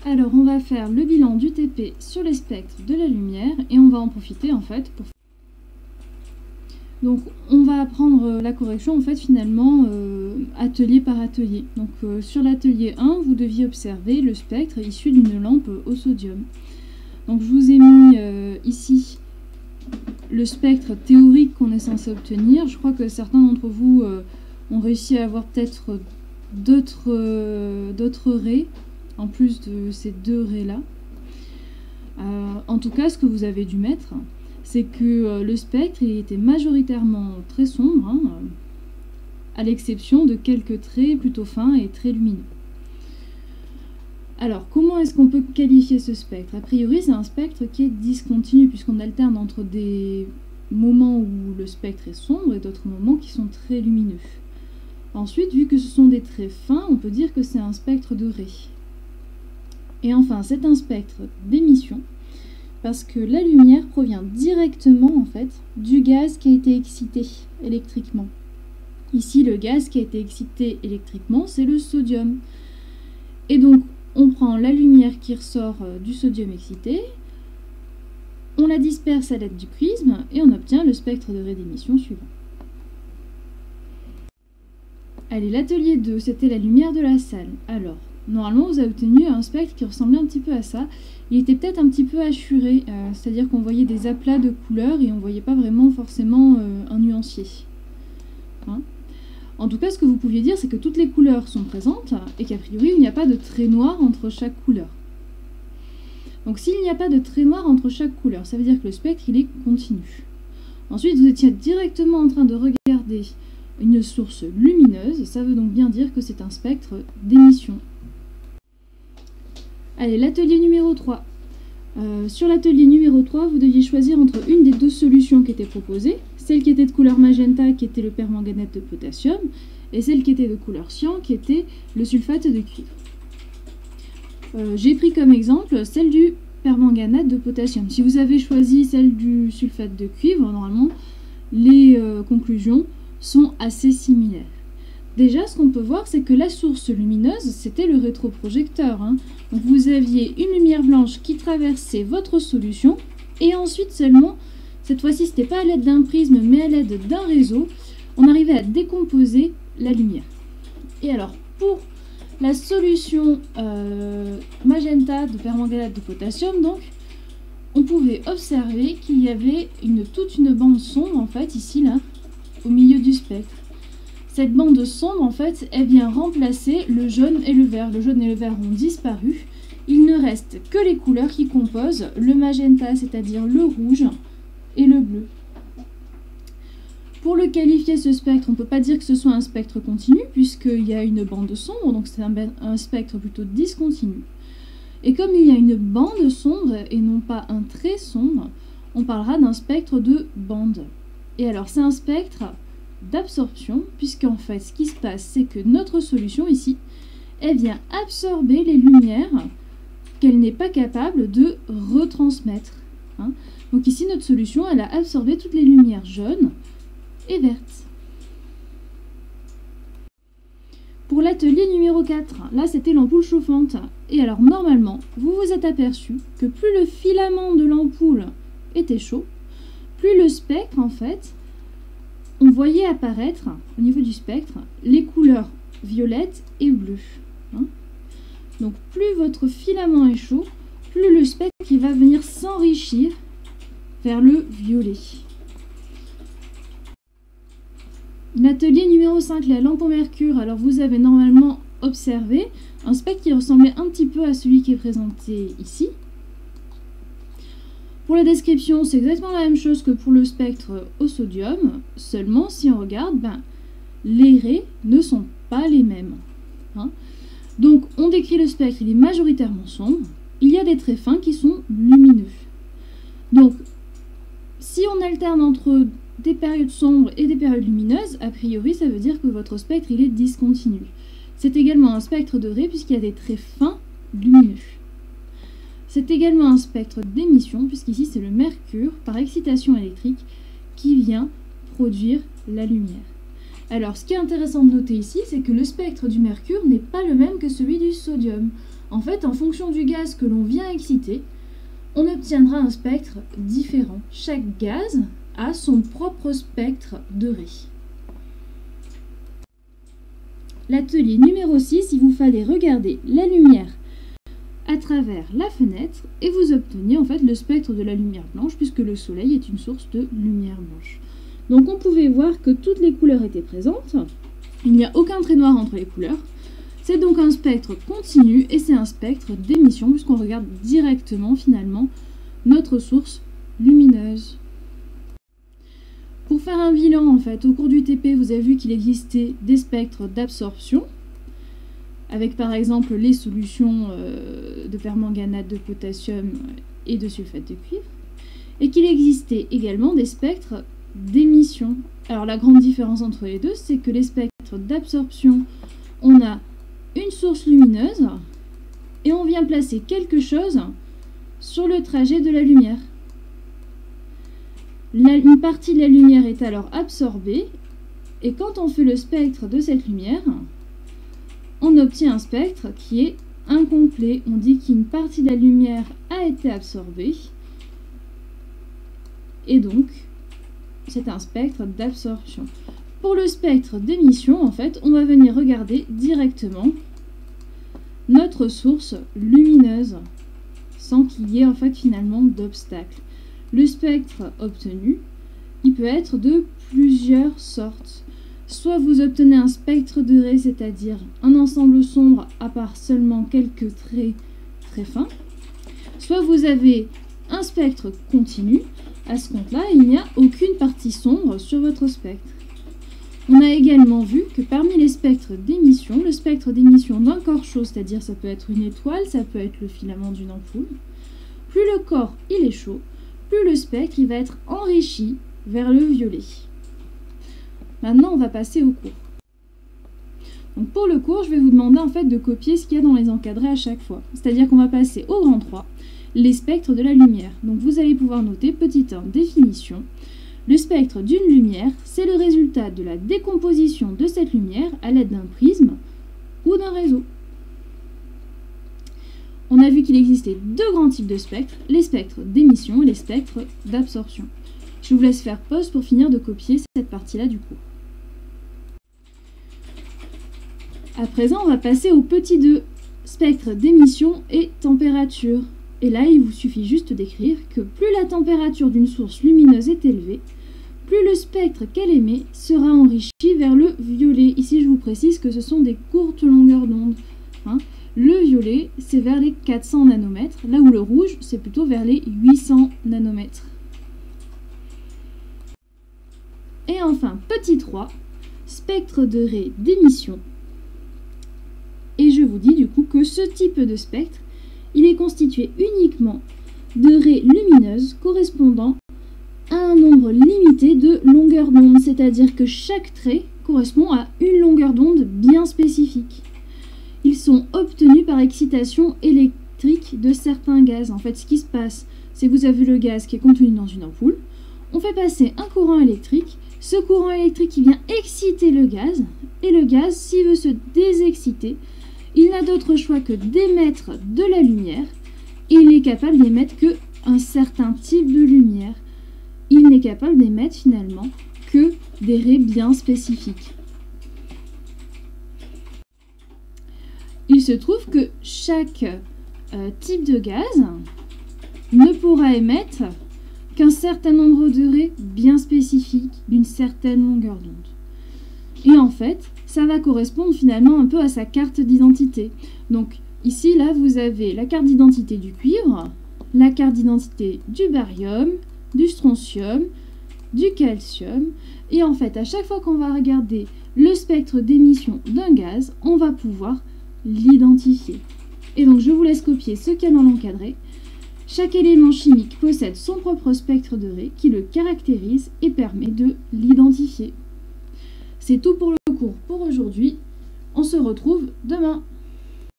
Alors on va faire le bilan du TP sur les spectres de la lumière et on va en profiter en fait pour... Donc on va apprendre la correction en fait finalement atelier par atelier. Donc sur l'atelier 1, vous deviez observer le spectre issu d'une lampe au sodium. Donc je vous ai mis ici le spectre théorique qu'on est censé obtenir. Je crois que certains d'entre vous ont réussi à avoir peut-être d'autres raies en plus de ces deux raies là. En tout cas, ce que vous avez dû mettre, c'est que le spectre il était majoritairement très sombre, hein, à l'exception de quelques traits plutôt fins et très lumineux. Alors, comment est-ce qu'on peut qualifier ce spectre? A priori, c'est un spectre qui est discontinu, puisqu'on alterne entre des moments où le spectre est sombre et d'autres moments qui sont très lumineux. Ensuite, vu que ce sont des traits fins, on peut dire que c'est un spectre de raies. Et enfin, c'est un spectre d'émission, parce que la lumière provient directement, en fait, du gaz qui a été excité électriquement. Ici, le gaz qui a été excité électriquement, c'est le sodium. Et donc, on prend la lumière qui ressort du sodium excité, on la disperse à l'aide du prisme, et on obtient le spectre de ray d'émission suivant. Allez, l'atelier 2, c'était la lumière de la salle. Alors, normalement, vous avez obtenu un spectre qui ressemblait un petit peu à ça. Il était peut-être un petit peu hachuré, c'est-à-dire qu'on voyait des aplats de couleurs et on ne voyait pas vraiment forcément un nuancier. Hein? En tout cas, ce que vous pouviez dire, c'est que toutes les couleurs sont présentes et qu'a priori, il n'y a pas de trait noir entre chaque couleur. Donc, s'il n'y a pas de trait noir entre chaque couleur, ça veut dire que le spectre, il est continu. Ensuite, vous étiez directement en train de regarder une source lumineuse, ça veut donc bien dire que c'est un spectre d'émission. Allez, l'atelier numéro 3. Sur l'atelier numéro 3, vous deviez choisir entre une des deux solutions qui étaient proposées, celle qui était de couleur magenta, qui était le permanganate de potassium, et celle qui était de couleur cyan, qui était le sulfate de cuivre. J'ai pris comme exemple celle du permanganate de potassium. Si vous avez choisi celle du sulfate de cuivre, normalement, les conclusions sont assez similaires. Déjà, ce qu'on peut voir, c'est que la source lumineuse, c'était le rétroprojecteur. Hein. Donc vous aviez une lumière blanche qui traversait votre solution, et ensuite seulement, cette fois-ci, ce n'était pas à l'aide d'un prisme, mais à l'aide d'un réseau, on arrivait à décomposer la lumière. Et alors, pour la solution magenta de permanganate de potassium, donc, on pouvait observer qu'il y avait toute une bande sombre, en fait, ici, là, au milieu du spectre. Cette bande sombre, en fait, elle vient remplacer le jaune et le vert. Le jaune et le vert ont disparu. Il ne reste que les couleurs qui composent le magenta, c'est-à-dire le rouge et le bleu. Pour le qualifier, ce spectre, on ne peut pas dire que ce soit un spectre continu, puisqu'il y a une bande sombre, donc c'est un spectre plutôt discontinu. Et comme il y a une bande sombre et non pas un trait sombre, on parlera d'un spectre de bande. Et alors, c'est un spectre d'absorption, puisqu'en fait, ce qui se passe, c'est que notre solution ici, elle vient absorber les lumières qu'elle n'est pas capable de retransmettre. Hein. Donc ici, notre solution, elle a absorbé toutes les lumières jaunes et vertes. Pour l'atelier numéro 4, là, c'était l'ampoule chauffante. Et alors, normalement, vous vous êtes aperçu que plus le filament de l'ampoule était chaud, plus le spectre, en fait, on voyait apparaître, au niveau du spectre, les couleurs violettes et bleues. Hein. Donc, plus votre filament est chaud, plus le spectre il va venir s'enrichir vers le violet. L'atelier numéro 5, la lampe au mercure. Alors, vous avez normalement observé un spectre qui ressemblait un petit peu à celui qui est présenté ici. Pour la description, c'est exactement la même chose que pour le spectre au sodium, seulement si on regarde, les raies ne sont pas les mêmes. Hein. Donc on décrit le spectre, il est majoritairement sombre, il y a des traits fins qui sont lumineux. Donc si on alterne entre des périodes sombres et des périodes lumineuses, a priori ça veut dire que votre spectre il est discontinu. C'est également un spectre de raies puisqu'il y a des traits fins lumineux. C'est également un spectre d'émission, puisqu'ici c'est le mercure, par excitation électrique, qui vient produire la lumière. Alors, ce qui est intéressant de noter ici, c'est que le spectre du mercure n'est pas le même que celui du sodium. En fait, en fonction du gaz que l'on vient exciter, on obtiendra un spectre différent. Chaque gaz a son propre spectre de raies. L'atelier numéro 6, il vous fallait regarder la lumière à travers la fenêtre et vous obteniez en fait le spectre de la lumière blanche puisque le soleil est une source de lumière blanche. Donc on pouvait voir que toutes les couleurs étaient présentes, il n'y a aucun trait noir entre les couleurs. C'est donc un spectre continu et c'est un spectre d'émission puisqu'on regarde directement finalement notre source lumineuse. Pour faire un bilan en fait, au cours du TP, vous avez vu qu'il existait des spectres d'absorption avec par exemple les solutions de permanganate de potassium et de sulfate de cuivre, et qu'il existait également des spectres d'émission. Alors la grande différence entre les deux, c'est que les spectres d'absorption, on a une source lumineuse et on vient placer quelque chose sur le trajet de la lumière. Une partie de la lumière est alors absorbée et quand on fait le spectre de cette lumière, on obtient un spectre qui est incomplet. On dit qu'une partie de la lumière a été absorbée et donc c'est un spectre d'absorption. Pour le spectre d'émission, en fait, on va venir regarder directement notre source lumineuse sans qu'il y ait en fait finalement d'obstacle. Le spectre obtenu, il peut être de plusieurs sortes. Soit vous obtenez un spectre de raies, c'est-à-dire un ensemble sombre à part seulement quelques traits très fins. Soit vous avez un spectre continu. À ce compte-là, il n'y a aucune partie sombre sur votre spectre. On a également vu que parmi les spectres d'émission, le spectre d'émission d'un corps chaud, c'est-à-dire ça peut être une étoile, ça peut être le filament d'une ampoule, plus le corps il est chaud, plus le spectre il va être enrichi vers le violet. Maintenant, on va passer au cours. Donc pour le cours, je vais vous demander en fait de copier ce qu'il y a dans les encadrés à chaque fois. C'est-à-dire qu'on va passer au grand 3, les spectres de la lumière. Donc vous allez pouvoir noter, petit 1, définition. Le spectre d'une lumière, c'est le résultat de la décomposition de cette lumière à l'aide d'un prisme ou d'un réseau. On a vu qu'il existait deux grands types de spectres, les spectres d'émission et les spectres d'absorption. Je vous laisse faire pause pour finir de copier cette partie-là du cours. À présent, on va passer au petit 2, spectre d'émission et température. Et là, il vous suffit juste d'écrire que plus la température d'une source lumineuse est élevée, plus le spectre qu'elle émet sera enrichi vers le violet. Ici, je vous précise que ce sont des courtes longueurs d'onde. Le violet, c'est vers les 400 nanomètres, là où le rouge, c'est plutôt vers les 800 nanomètres. Et enfin, petit 3, spectre de raies d'émission. Et je vous dis du coup que ce type de spectre, il est constitué uniquement de raies lumineuses correspondant à un nombre limité de longueurs d'onde, c'est-à-dire que chaque trait correspond à une longueur d'onde bien spécifique. Ils sont obtenus par excitation électrique de certains gaz. En fait, ce qui se passe, c'est que vous avez le gaz qui est contenu dans une ampoule, on fait passer un courant électrique, ce courant électrique il vient exciter le gaz, et le gaz, s'il veut se désexciter, il n'a d'autre choix que d'émettre de la lumière, et il n'est capable d'émettre qu'un certain type de lumière. Il n'est capable d'émettre finalement que des raies bien spécifiques. Il se trouve que chaque type de gaz ne pourra émettre qu'un certain nombre de raies bien spécifiques d'une certaine longueur d'onde. Et en fait, ça va correspondre finalement un peu à sa carte d'identité. Donc ici, là, vous avez la carte d'identité du cuivre, la carte d'identité du barium, du strontium, du calcium. Et en fait, à chaque fois qu'on va regarder le spectre d'émission d'un gaz, on va pouvoir l'identifier. Et donc, je vous laisse copier ce qu'il y a dans l'encadré. Chaque élément chimique possède son propre spectre de raies qui le caractérise et permet de l'identifier. C'est tout pour le cours pour aujourd'hui. On se retrouve demain.